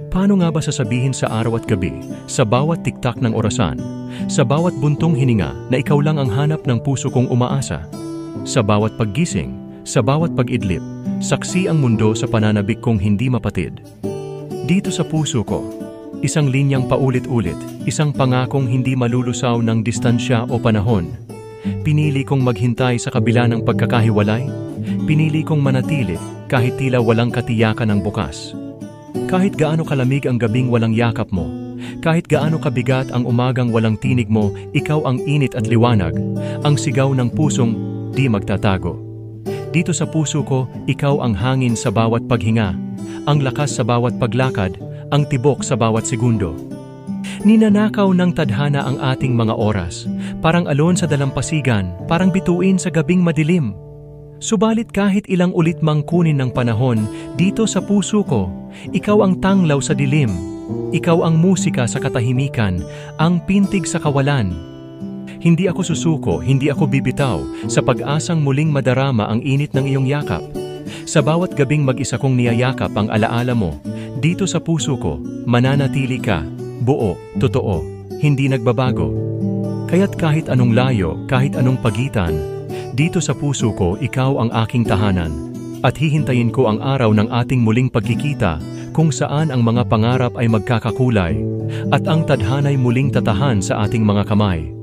Paano nga ba sasabihin sa araw at gabi, sa bawat tiktak ng orasan, sa bawat buntong hininga na ikaw lang ang hanap ng puso kong umaasa? Sa bawat paggising, sa bawat pag-idlip, saksi ang mundo sa pananabik kong hindi mapatid. Dito sa puso ko, isang linyang paulit-ulit, isang pangakong hindi malulusaw ng distansya o panahon. Pinili kong maghintay sa kabila ng pagkakahiwalay, pinili kong manatili kahit tila walang katiyakan ng bukas. Kahit gaano kalamig ang gabing walang yakap mo, kahit gaano kabigat ang umagang walang tinig mo, ikaw ang init at liwanag, ang sigaw ng pusong di magtatago. Dito sa puso ko, ikaw ang hangin sa bawat paghinga, ang lakas sa bawat paglakad, ang tibok sa bawat segundo. Ninanakaw ng tadhana ang ating mga oras, parang alon sa dalampasigan, parang bituin sa gabing madilim. Subalit kahit ilang ulit mang kunin ng panahon, dito sa puso ko, ikaw ang tanglaw sa dilim. Ikaw ang musika sa katahimikan, ang pintig sa kawalan. Hindi ako susuko, hindi ako bibitaw, sa pag-asang muling madarama ang init ng iyong yakap. Sa bawat gabing mag-isa kong niyayakap ang alaala mo, dito sa puso ko, mananatili ka, buo, totoo, hindi nagbabago. Kaya't kahit anong layo, kahit anong pagitan, dito sa puso ko, ikaw ang aking tahanan, at hihintayin ko ang araw ng ating muling pagkikita kung saan ang mga pangarap ay magkakakulay at ang tadhana'y muling tatahan sa ating mga kamay.